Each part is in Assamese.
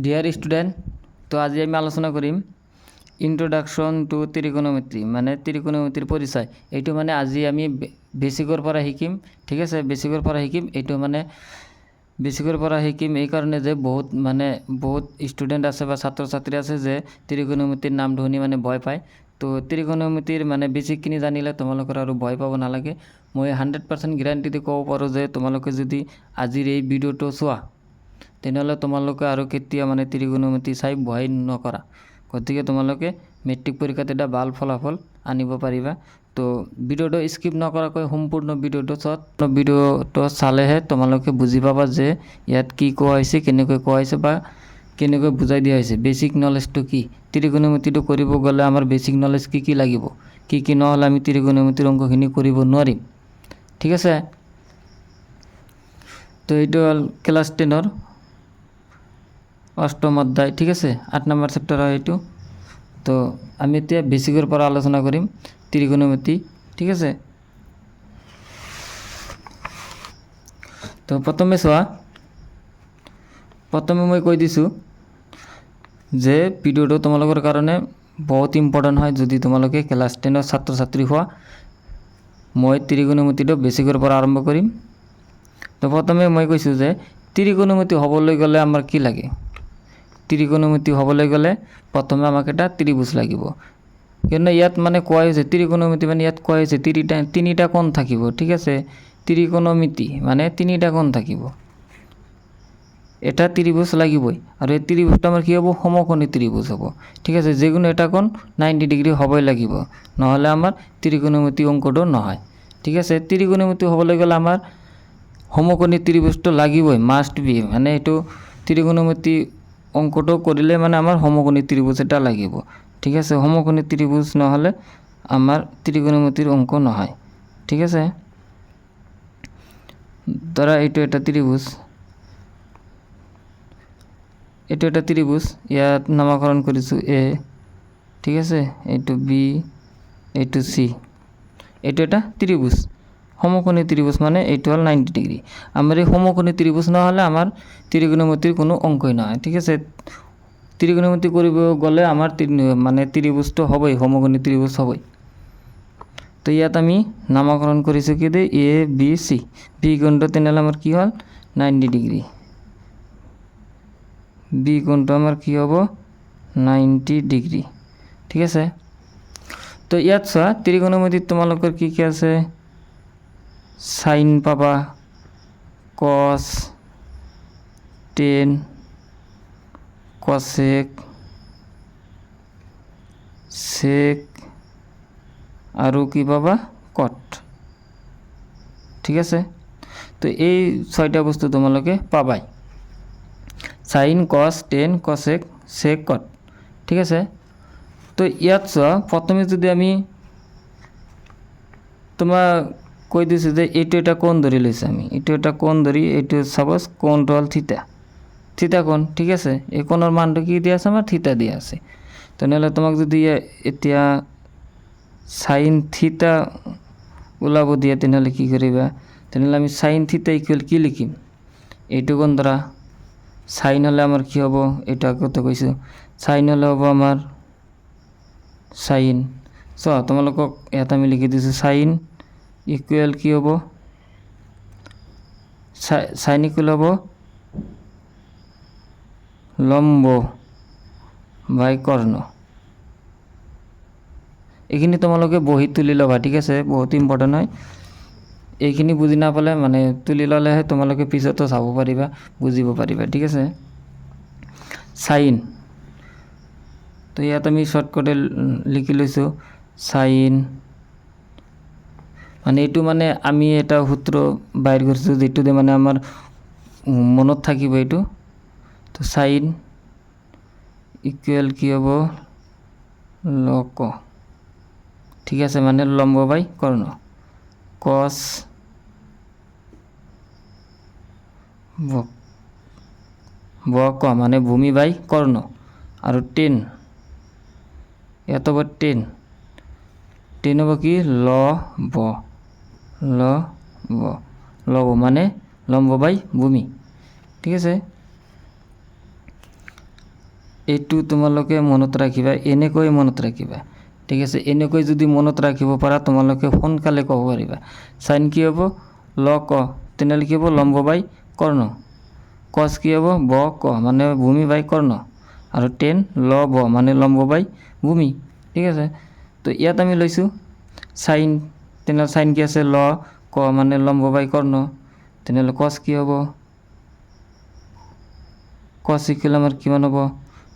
ডিয়াৰ স্টুডেন্ট, তো আজি আমি আলোচনা কৰিম ইন্ট্ৰোডাকশন টু ত্ৰিকোণমিতি মানে ত্ৰিকোণমিতিৰ পৰিচয়। এইটো মানে আজি আমি বেসিকৰ পৰা শিকিম, ঠিক আছে। বেসিকৰ পৰা শিকিম, এইটো মানে বেসিকৰ পৰা শিকিম এই কাৰণে যে বহুত ষ্টুডেণ্ট আছে বা ছাত্ৰ ছাত্ৰী আছে যে ত্ৰিকোণমিতিৰ নাম শুনি মানে ভয় পায়। তো ত্ৰিকোণমিতিৰ মানে বেছিকখিনি জানিলে তোমালোকৰ আৰু ভয় পাব নালাগে। মই 100% গ্যাৰাণ্টি দি ক'ব পাৰোঁ যে তোমালোকে যদি আজিৰ এই ভিডিঅ'টো চোৱা তেনেহ'লে তোমালোকে আৰু কেতিয়া মানে ত্ৰিকোণমিতি চাই ভয় নকৰা। গতিকে তোমালোকে মেট্ৰিক পৰীক্ষাত এটা ভাল ফলাফল আনিব পাৰিবা। তো ভিডিঅ'টো স্কিপ নকৰাকৈ সম্পূৰ্ণ ভিডিঅ'টো চালেহে তোমালোকে বুজি পাবা যে ইয়াত কি কোৱা হৈছে, কেনেকৈ কোৱা হৈছে বা কেনেকৈ বুজাই দিয়া হৈছে, বেছিক নলেজটো কি। ত্ৰিকোণমিতিটো কৰিব গ'লে আমাৰ বেছিক নলেজ কি লাগিব, কি নহ'লে আমি ত্ৰিকোণমিতিৰ অংকখিনি কৰিব নোৱাৰিম, ঠিক আছে। তো এইটো হ'ল ক্লাছ 10-ৰ 8ম অধ্যায়, ঠিক আছে। 8 নম্বৰ চেপ্টাৰ হয় এইটো। তো আমি এতিয়া বেছিকৰ পৰা আলোচনা কৰিম ত্ৰিকোণমিতি, ঠিক আছে। তো প্ৰথমে চোৱা, প্ৰথমে মই কৈ দিছোঁ যে ভিডিঅ'টো তোমালোকৰ কাৰণে বহুত ইম্পৰ্টেণ্ট হয়। যদি তোমালোকে ক্লাছ 10-ৰ ছাত্ৰ ছাত্ৰী হোৱা, মই ত্ৰিকোণমিতিটো বেছিকৰ পৰা আৰম্ভ কৰিম। তো প্ৰথমে মই কৈছোঁ যে ত্ৰিকোণমিতি হ'বলৈ গ'লে আমাৰ কি লাগে। ত্ৰিকোণমিতি হ'বলৈ গ'লে প্ৰথমে আমাক এটা ত্ৰিভুজ লাগিব। কিন্তু ইয়াত মানে কোৱা হৈছে ত্ৰিকোণমিতি মানে ইয়াত কোৱা হৈছে তিনিটা কোণ থাকিব, ঠিক আছে। ত্ৰিকোণমিতি মানে তিনিটা কোণ থাকিব, এটা ত্ৰিভুজ লাগিবই। আৰু এই ত্ৰিভুজটো আমাৰ কি হ'ব, সমকোণী ত্ৰিভুজ হ'ব, ঠিক আছে। যিকোনো এটা কোণ 90 ডিগ্ৰী হ'বই লাগিব, নহ'লে আমাৰ ত্ৰিকোণমিতি অংকটো নহয়, ঠিক আছে। ত্ৰিকোণমিতি হ'বলৈ গ'লে আমাৰ সমকোণী ত্ৰিভুজটো লাগিবই, মাষ্ট বি। মানে এইটো ত্ৰিকোণমিতি অংকটো কৰিলে মানে আমাৰ সমকোণী ত্ৰিভুজ এটা লাগিব, ঠিক আছে। সমকোণী ত্ৰিভুজ নহ'লে আমাৰ ত্ৰিকোণমিতিৰ অংক নহয়, ঠিক আছে। ধৰা এইটো এটা ত্ৰিভুজ, এইটো এটা ত্ৰিভুজ, ইয়াত নামকৰণ কৰিছোঁ এ, ঠিক আছে। এইটো বি, এইটো চি। এইটো এটা ত্ৰিভুজ, সমকোণী ত্ৰিভুজ মানে এইটো হ'ল 90 ডিগ্ৰী। আমাৰ এই সমকোণী ত্ৰিভুজ নহ'লে আমাৰ ত্ৰিকোণমিতিৰ কোনো অংকই নহয়, ঠিক আছে। ত্ৰিকোণমিতি কৰিব গ'লে আমাৰ মানে ত্ৰিভুজটো হ'বই, সমকোণী ত্ৰিভুজ হ'বই। তো ইয়াত আমি নামকৰণ কৰিছোঁ কি দে এ বি চি। বি কোণটো তেনেহ'লে আমাৰ কি হ'ল 90 ডিগ্ৰী। বি কোণটো আমাৰ কি হ'ব 90 ডিগ্ৰী, ঠিক আছে। তো ইয়াত চোৱা ত্ৰিকোণমিতিত তোমালোকৰ কি আছে, সাইন পাবা, কস, টেন, কসেক, সেক আৰু কি পাবা কট, ঠিক আছে। তো এই 6টা বস্তু তোমালোকে পাবাই, সাইন, কস, টেন, কসেক, সেক, কট, ঠিক আছে। তো ইয়াত চোৱা প্ৰথমে যদি আমি তোমাক কৈ দিছোঁ যে এইটো এটা কোণ ধৰি লৈছোঁ আমি, এইটো এটা কোণ ধৰি, এইটো সাপোজ কোণটো হ'ল থিতা কোণ, ঠিক আছে। এই কোণৰ মানটো কি দিয়া আছে, আমাৰ থিতা দিয়া আছে। তেনেহ'লে তোমাক যদি এতিয়া সাইন থিতা ওলাব দিয়ে তেনেহ'লে কি কৰিবা, তেনেহ'লে আমি সাইন থিতা ইকুৱেল কি লিখিম, এইটো কোণ ধৰা। সাইন হ'লে আমাৰ কি হ'ব, এইটো আগতে কৈছোঁ, সাইন হ'লে হ'ব আমাৰ সাইন। চোৱা তোমালোকক ইয়াত আমি লিখি দিছোঁ সাইন ইকুৱেল কি হ'ব, সাইন ইকুৱেল হ'ব লম্ব বাই কৰ্ণ। এইখিনি তোমালোকে বহীত তুলি ল'বা, ঠিক আছে, বহুত ইম্পৰ্টেণ্ট হয়। এইখিনি বুজি নাপালে মানে তুলি ল'লেহে তোমালোকে পিছতো চাব পাৰিবা, বুজিব পাৰিবা, ঠিক আছে। সাইন, তো ইয়াত আমি শ্বৰ্টকাটে লিখি লৈছোঁ সাইন, মানে এইটো মানে আমি এটা সূত্ৰ বাহিৰ কৰিছোঁ যিটোতে মানে আমাৰ মনত থাকিব এইটো। তো সাইন ইকুৱেল কি হ'ব লক, ঠিক আছে, মানে লম্ব বাই কৰ্ণ। কস বক মানে ভূমি বাই কৰ্ণ। আৰু টেন, ইয়াত হ'ব টেন হ'ব কি লব মানে লম্ব বাই ভূমি, ঠিক আছে। এইটো তোমালোকে মনত ৰাখিবা, এনেকৈ মনত ৰাখিবা, ঠিক আছে। এনেকৈ যদি মনত ৰাখিব পাৰা তোমালোকে সোনকালে ক'ব পাৰিবা। চাইন কি হ'ব? ল ক, তেনেহ'লে কি হ'ব? লম্ব বাই কৰ্ণ। কচ কি হ'ব? ব ক, মানে ভূমি বাই কৰ্ণ। আৰু টেন ল ব, মানে লম্ব বাই ভূমি, ঠিক আছে। তো ইয়াত আমি লৈছোঁ চাইন, তেনেহ'লে চাইন কি আছে? ল ক, মানে লম্ব বাই কৰ্ণ। তেনেহ'লে কচ কি হ'ব? কচ ইকুৱেল আমাৰ কিমান হ'ব?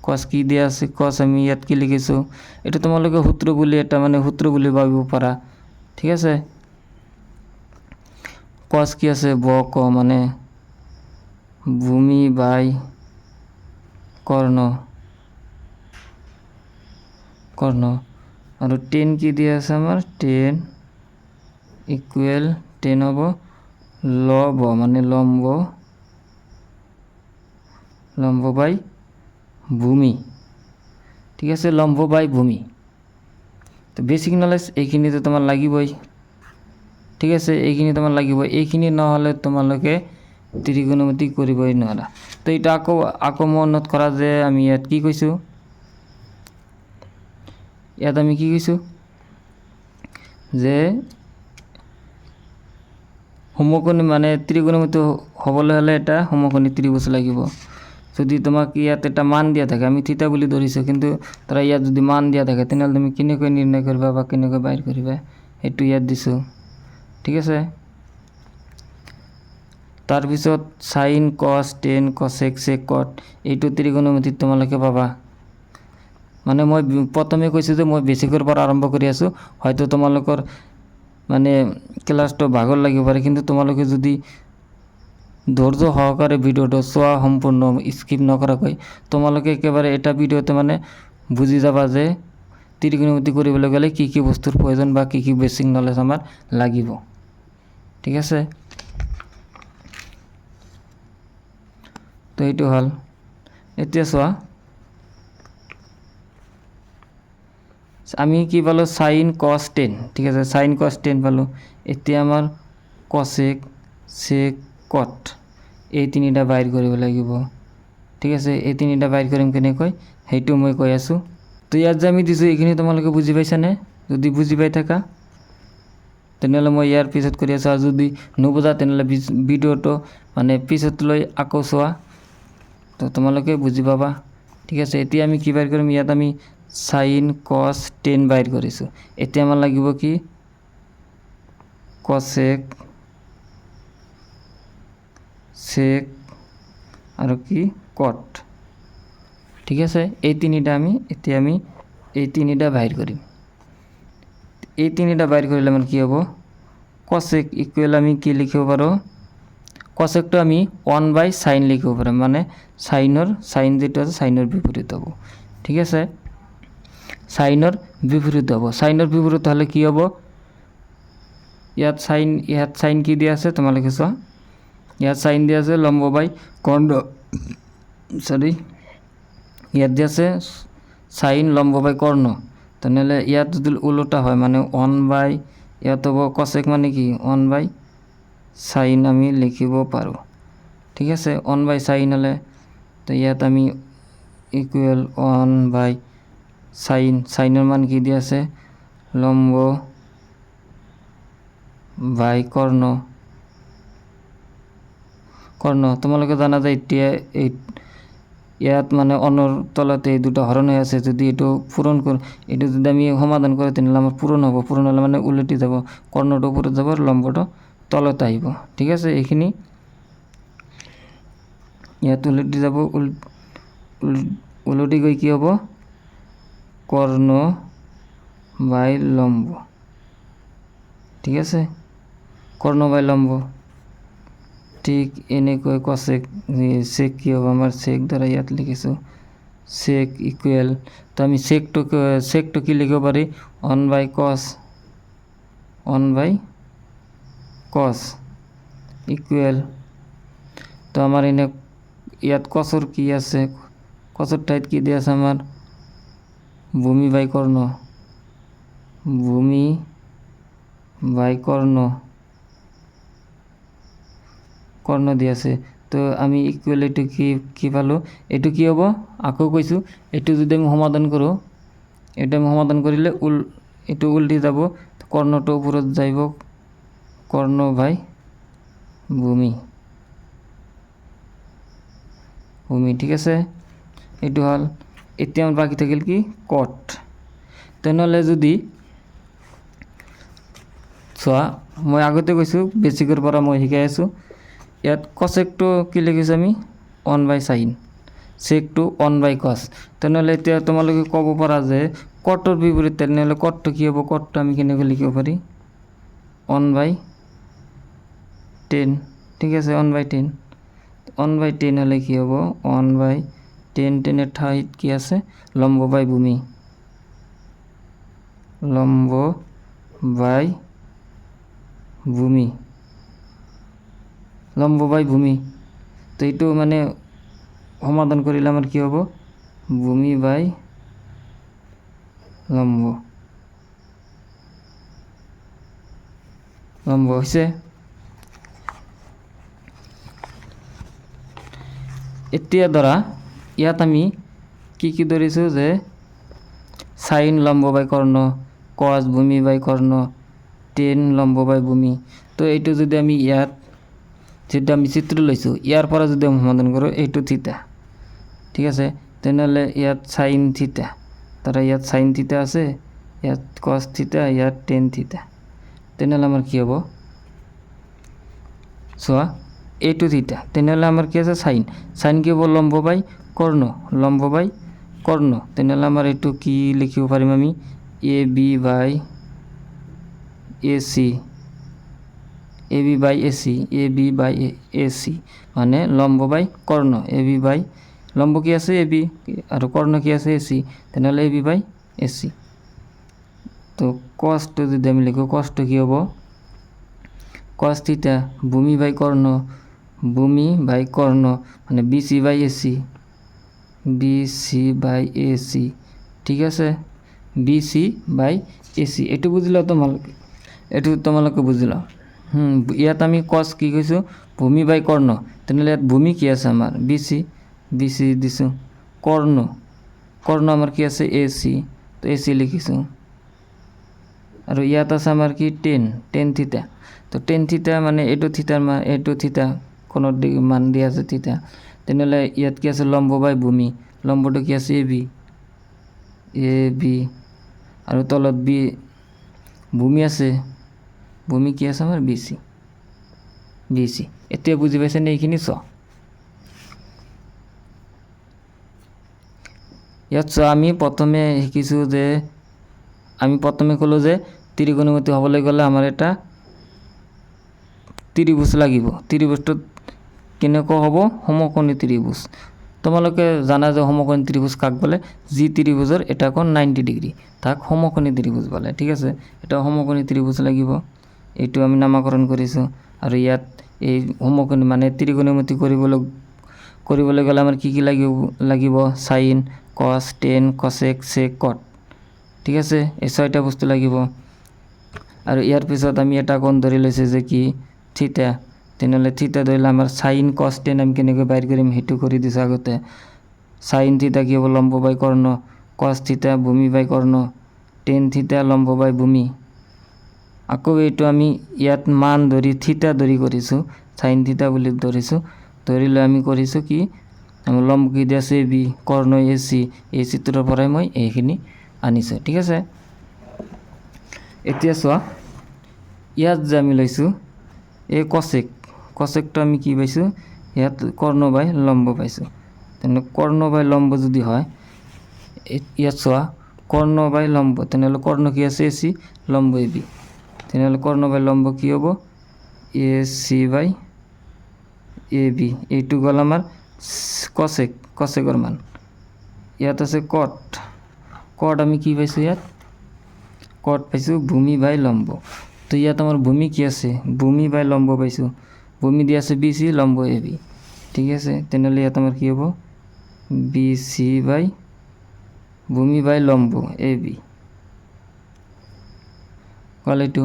কচ কি দিয়া আছে? কচ আমি ইয়াত কি লিখিছোঁ? এইটো তোমালোকে সূত্ৰ বুলি এটা মানে সূত্ৰ বুলি ভাবিব পাৰা, ঠিক আছে। কচ কি আছে? ব ক, মানে ভূমি বাই কৰ্ণ, কৰ্ণ। আৰু টেন কি দিয়া আছে আমাৰ? টেন ইকুৱেল টেন হ'ব ল ব, মানে লম্ব, লম্ব বাই ভূমি, ঠিক আছে। লম্ব বাই ভূমি। তো বেসিক নলেজ এইখিনি তো তোমার লাগিবই, ঠিক আছে। এইখিনি তোমার লাগিব, এইখিনি নহ'লে তোমালোকে ত্ৰিকোণমিতি কৰিবই নোৱাৰা। তো এটা আকৌ মনত কৰা যে আমি ইয়াত কি কৈছোঁ? ইয়াত আমি কি কৈছোঁ? যে সমকোণী মানে ত্ৰিকোণমিতি হ'বলৈ হ'লে এটা সমকোণী ত্ৰিভুজ লাগিব। যদি তোমাক ইয়াত এটা মান দিয়া থাকে, আমি থিতা বুলি ধৰিছোঁ, কিন্তু ধৰা ইয়াত যদি মান দিয়া থাকে তেনেহ'লে তুমি কেনেকৈ নিৰ্ণয় কৰিবা বা কেনেকৈ বাহিৰ কৰিবা, সেইটো ইয়াত দিছোঁ, ঠিক আছে। তাৰপিছত চাইন কচ টেন কচেক চেক কট, এইটো ত্ৰিকোণমিতিত তোমালোকে পাবা। মানে মই প্ৰথমে কৈছোঁ যে মই বেছিকৰ পৰা আৰম্ভ কৰি আছোঁ, হয়তো তোমালোকৰ মানে ক্লাছটো ভাগৰ লাগিব পাৰে, কিন্তু তোমালোকে যদি ধৈৰ্য সহকাৰে ভিডিঅ'টো চোৱা সম্পূৰ্ণ স্কিপ নকৰাকৈ, তোমালোকে একেবাৰে এটা ভিডিঅ'তে মানে বুজি যাবা যে ত্ৰিকোণমিতি কৰিবলৈ গ'লে কি কি বস্তুৰ প্ৰয়োজন বা কি কি বেছিক নলেজ আমাৰ লাগিব, ঠিক আছে। তো এইটো হ'ল। এতিয়া চোৱা আমি কি পালোঁ? চাইন কচ টেন, ঠিক আছে। চাইন কচ টেন পালোঁ। এতিয়া আমাৰ কচেক চেক কট, এই তিনিটা বাহিৰ কৰিব লাগিব, ঠিক আছে। এই তিনিটা বাহিৰ কৰিম কেনেকৈ, সেইটো মই কৈ আছোঁ। তো ইয়াত যে আমি দিছোঁ এইখিনি তোমালোকে বুজি পাইছানে? যদি বুজি পাই থাকা তেনেহ'লে মই ইয়াৰ পিছত কৰি আছোঁ, আৰু যদি নুবুজা তেনেহ'লে ভিডিঅ'টো মানে পিছত লৈ আকৌ চোৱা, তো তোমালোকে বুজি পাবা, ঠিক আছে। এতিয়া আমি কি বাহিৰ কৰিম? ইয়াত আমি চাইন কচ টেন বাহিৰ কৰিছোঁ। এতিয়া আমাৰ লাগিব কি? কচেক চেক আৰু কি? কট, ঠিক আছে। এই তিনিটা এতিয়া আমি এই তিনিটা বাহিৰ কৰিম। এই তিনিটা বাহিৰ কৰিলে আমাৰ কি হ'ব? কচেক ইকুৱেল আমি কি লিখিব পাৰোঁ? কচেকটো আমি 1/sin লিখিব পাৰোঁ, মানে চাইন যিটো আছে চাইনৰ বিপৰীত হ'ব, ঠিক আছে। চাইনৰ বিপৰীত হ'ব। চাইনৰ বিপৰীত হ'লে কি হ'ব? ইয়াত চাইন কি দিয়া আছে তোমালোকে চোৱা, ইয়াত চাইন দিয়া আছে লম্ব বাই কৰ্ণ, সৰি ইয়াত দিয়া আছে চাইন লম্ব বাই কৰ্ণ। তেনেহ'লে ইয়াত যদি ওলোটা হয় মানে 1/, ইয়াত হ'ব কচেক মানে কি 1/sin আমি লিখিব পাৰোঁ, ঠিক আছে। 1/sin হ'লে তো ইয়াত আমি ইকুৱেল 1/sin, চাইনৰ মান কি দিয়া আছে? লম্ব বাই কৰ্ণ, কৰ্ণ। তোমালোকে জানা যে এতিয়া ইয়াত মানে অনৰ তলতে এই দুটা হৰণ হৈ আছে, যদি এইটো পূৰণ কৰোঁ, এইটো যদি আমি সমাধান কৰোঁ তেনেহ'লে আমাৰ পূৰণ হ'ব। পূৰণ হ'লে মানে উলটি যাব, কৰ্ণটো ওপৰত যাব আৰু লম্বটো তলত আহিব, ঠিক আছে। এইখিনি ইয়াত উলটি যাব, উলটি গৈ কি হ'ব? কৰ্ণ বাই লম্ব, ঠিক আছে। কৰ্ণ বাই লম্ব, ঠিক এনেকৈ কচেক চেক কি হ'ব? আমাৰ চেক দ্বাৰা ইয়াত লিখিছোঁ চেক ইকুৱেল, তো আমি চেকটো কি লিখিব পাৰি? 1/cos ইকুৱেল, তো আমাৰ এনে ইয়াত কচৰ কি আছে? কচৰ ঠাইত কি দিয়া আছে আমাৰ? ভূমি বাই কৰ্ণ, ভূমি বাই কৰ্ণ, কৰ্ণ দিয়া আছে। তো আমি ইকুৱেল এইটো কি পালোঁ, এইটো কি হ'ব আকৌ কৈছোঁ, এইটো যদি আমি সমাধান কৰোঁ, এইটো আমি সমাধান কৰিলে এইটো উল্টি যাব, কৰ্ণটো ওপৰত যাব, কৰ্ণ বাই ভূমি, ঠিক আছে। এইটো হ'ল। এতিয়া আমাৰ বাকী থাকিল কি কট। তেনেহ'লে যদি চোৱা, মই আগতে কৈছোঁ বেছিকৰ পৰা মই শিকাই আছোঁ, ইয়াত কচেকটো কি লিখিছোঁ আমি 1/sin, চেকটো 1/cos। তেনেহ'লে এতিয়া তোমালোকে ক'ব পাৰা যে কটৰ বিপৰীত, তেনেহ'লে কটটো কি হ'ব, কটটো আমি কেনেকৈ লিখিব পাৰি 1/10, ঠিক আছে 1/10। 1/10 হ'লে কি হ'ব 1/10, 10 ঠাইত কি আছে লম্ব বাই ভূমি, লম্ব বাই ভূমি, লম্ব বাই ভূমি। তো এইটো মানে সমাধান কৰিলে আমাৰ কি হ'ব ভূমি বাই লম্ব, লম্ব হৈছে। এতিয়া ধৰা ইয়াত আমি কি ধৰিছোঁ যে সাইন লম্ব বাই কৰ্ণ, কস ভূমি বাই কৰ্ণ, টেন লম্ব বাই ভূমি। তো এইটো যদি আমি ইয়াত যেটা আমি চিত্ৰ লৈছোঁ, ইয়াৰ পৰা যদি আমি সমাধান কৰোঁ, এইটো থিতা, ঠিক আছে। তেনেহ'লে ইয়াত সাইন থিতা, তারা ইয়াত সাইন থিতা আছে, ইয়াত কস থিতা, ইয়াত টেন থিতা। তেনেহ'লে আমাৰ কি হ'ব চোৱা, এইটো থিতা, তেনেহ'লে আমাৰ কি আছে সাইন, সাইন কি হ'ব লম্ব বাই কৰ্ণ, লম্ব বাই কৰ্ণ। তেনেহ'লে আমাৰ এইটো কি লিখিব পাৰিম আমি A B by A C, A B by A C, A B by A C মানে লম্ব বাই কৰ্ণ, এ বি বাই লম্ব কি আছে এ বি আৰু কৰ্ণ কি আছে এ চি, তেনেহ'লে A B by A C. তো কসটো যদি আমি লিখোঁ, কসটো কি হ'ব কস থিতা ভূমি বাই কর্ণ, ভূমি বাই কর্ণ মানে বিসি বাই এসি, বিসি বাই এসি, ঠিক আছে বিসি বাই এসি। এইটো বুজিলা তোমালোকে, এইটো তোমালোকে বুজিলা। ইয়াত আমি কস কি কৈছোঁ ভূমি বাই কর্ণ, তেনেহ'লে ইয়াত ভূমি কি আছে আমাৰ বিসি, বিসি দিছোঁ, কৰ্ণ, কৰ্ণ আমাৰ কি আছে এসি, তো এসি লিখিছোঁ। আৰু ইয়াত আছে আমাৰ কি টেন, টেন থিতা, তো টেন থিতা মানে এইটো থিতাৰ মান, এইটো থিতা কোণৰ মান দিয়া আছে থিতা। তেনেহ'লে ইয়াত কি আছে লম্ব বাই ভূমি, লম্বটো কি আছে এ বি, এ বি আৰু তলত বি ভূমি আছে, ভূমি কি আছে আমাৰ বিসি, বিসি। এতিয়া বুজি পাইছেনে এইখিনি চ। ইয়াত চ আমি প্ৰথমে শিকিছোঁ যে আমি প্ৰথমে ক'লোঁ যে ত্ৰিকোণমিতি হ'বলৈ গ'লে আমাৰ এটা ত্ৰিভুজ লাগিব, ত্ৰিভুজটো কেনেকুৱা হ'ব সমকোণী ত্ৰিভুজ। তোমালোকে জানা যে সমকোণী ত্রিভুজ কাক বলে, যি ত্রিভুজের এটা কোণ 90 ডিগ্রি তাক সমকোণী ত্রিভুজ বলে, ঠিক আছে। এটা সমকোণী ত্রিভুজ লাগিব, এইটো আমি নামাকৰণ কৰিছোঁ। আৰু ইয়াত এই সমকোণী মানে ত্ৰিকোণমিতি কৰিবলৈ গ'লে আমাৰ কি লাগিব সাইন, কস, টেন, কসেক, সেক, কট, ঠিক আছে। এই 6টা বস্তু লাগিব। আৰু ইয়াৰ পিছত আমি এটা কোণ ধৰি লৈছোঁ যে কি থিতা, তেনেহ'লে থিতা ধৰিলে আমাৰ সাইন কস টেন আমি কেনেকৈ বাহিৰ কৰিম সেইটো কৰি দিছোঁ আগতে। সাইন থিতা কি হ'ব লম্ব বাই কৰ্ণ, কস থিতা ভূমি বাই কৰ্ণ, টেন থিতা লম্ব বাই ভূমি। আকৌ এইটো আমি ইয়াত মান ধৰি থিতা ধৰি কৰিছোঁ, সাইন থিতা বুলি ধৰিছোঁ, ধৰি লৈ আমি কৰিছোঁ কি আমি লম্ব কি দিয়া আছে A B, Karna A C, এই চিত্ৰৰ পৰাই মই এইখিনি আনিছোঁ, ঠিক আছে। এতিয়া চোৱা ইয়াত যে আমি লৈছোঁ এই কচেক, কচেকটো আমি কি পাইছোঁ ইয়াত কৰ্ণ বাই লম্ব পাইছোঁ। তেনেহ'লে কৰ্ণ বাই লম্ব যদি হয়, ইয়াত চোৱা কৰ্ণ বাই লম্ব, তেনেহ'লে কৰ্ণ কি আছে এ চি, লম্ব এ বি, তেনেহ'লে কৰ্ণ বাই লম্ব কি হ'ব এ চি বাই এ বি। এইটো গ'ল আমাৰ কচেক, কচেকৰ মান। ইয়াত আছে কট, কট আমি কি পাইছোঁ ইয়াত কট পাইছোঁ ভূমি বাই লম্ব। তো ইয়াত আমাৰ ভূমি কি আছে ভূমি বাই লম্ব পাইছোঁ, ভূমি দিয়া আছে বি চি, লম্ব এ বি, ঠিক আছে। তেনেহ'লে ইয়াত আমাৰ কি হ'ব বি চি বাই ভূমি বাই লম্ব এ বি ক'লে এইটো।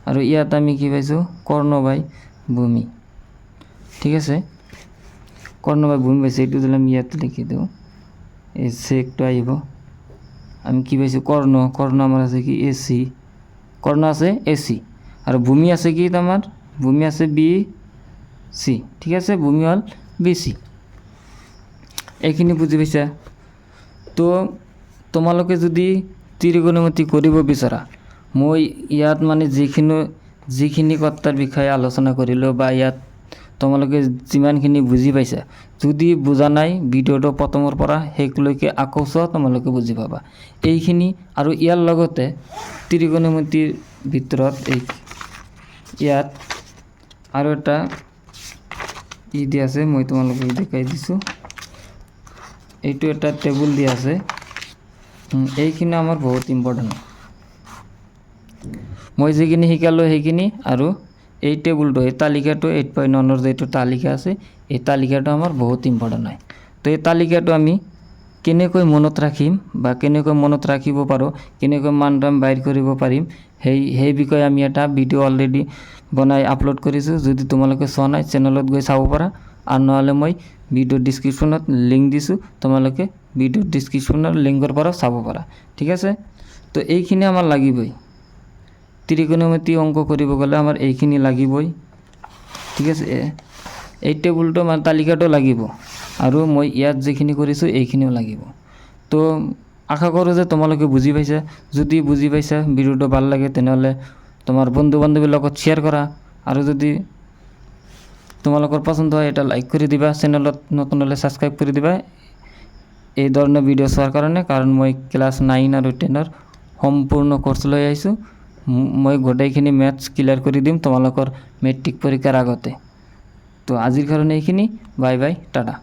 আৰু ইয়াত আমি কি পাইছোঁ কৰ্ণ বাই ভূমি, ঠিক আছে। কর্ণ বা ভূমি পাইছে এইটো যদি আমি ইয়াত লিখি দিওঁ এই চেকটো আহিব আমি কি পাইছোঁ কর্ণ কর্ণ আমার আছে কি এসি কর্ণ আছে এসি আর ভূমি আছে কি তোমার ভূমি আছে বি সি ঠিক আছে ভূমি হল বিসি এইখিনি বুজি পাইছা তো তোমালোকে যদি ত্ৰিকোণমিতি কৰিব বিচৰা মই ইয়াত মানে যিখিনি কথাৰ বিষয়ে আলোচনা কৰিলোঁ বা ইয়াত তোমালোকে যিমানখিনি বুজি পাইছা যদি বুজা নাই ভিডিঅ'টো প্ৰথমৰ পৰা শেষলৈকে আকৌ চোৱা তোমালোকে বুজি পাবা এইখিনি আৰু ইয়াৰ লগতে ত্ৰিকোণমিতিৰ ভিতৰত ইয়াত আৰু এটা দিয়া আছে মই তোমালোকক দেখাই দিছোঁ এইটো এটা টেবুল দিয়া আছে এইখিনি আমাৰ বহুত ইম্পৰ্টেণ্ট মই যিখিনি শিকালোঁ সেইখিনি আৰু এই টেবুলটো এই তালিকাটো 8.9 যেটো তালিকা আছে এই তালিকাটো আমাৰ বহুত ইম্পৰ্টেণ্ট হয় তো এই তালিকাটো আমি কেনেকৈ মনত ৰাখিম বা কেনেকৈ মনত ৰাখিব পাৰোঁ কেনেকৈ মানদণ্ড বাইৰ কৰিব পাৰিম সেই বিষয়ে আমি এটা ভিডিঅ' অলৰেডি বনাই আপলোড কৰিছোঁ যদি তোমালোকে চোৱা নাই চেনেলত গৈ চাব পাৰা আৰু নহ'লে মই ভিডিঅ' ডিছক্ৰিপশ্যনত লিংক দিছোঁ তোমালোকে ভিডিঅ' ডিছক্ৰিপশ্যনৰ লিংকৰ পৰা চাব পাৰা ঠিক আছে তো এইখিনি আমাৰ লাগিবই ত্ৰিকোণমিতি অংক কৰিব গ'লে আমাৰ এইখিনি লাগিবই ঠিক আছে এই টেবুলটো মানে তালিকাটো লাগিব আৰু মই ইয়াত যিখিনি কৰিছোঁ এইখিনিও লাগিব তো আশা কৰোঁ যে তোমালোকে বুজি পাইছা যদি বুজি পাইছা ভিডিঅ'টো ভাল লাগে তেনেহ'লে তোমাৰ বন্ধু বান্ধৱীৰ লগত শ্বেয়াৰ কৰা আৰু যদি তোমালোকৰ পছন্দ হয় এটা লাইক কৰি দিবা চেনেলত নতুন হ'লে ছাবস্ক্ৰাইব কৰি দিবা এই ধৰণৰ ভিডিঅ' চোৱাৰ কাৰণে কাৰণ মই ক্লাছ 9 আৰু 10 সম্পূৰ্ণ কোৰ্চ লৈ আহিছোঁ মই গোটেইখিনি মেথছ ক্লিয়াৰ কৰি দিম তোমালোকৰ মেট্ৰিক পৰীক্ষাৰ আগতে তো আজিৰ কাৰণে এইখিনি বাই বাই টাটা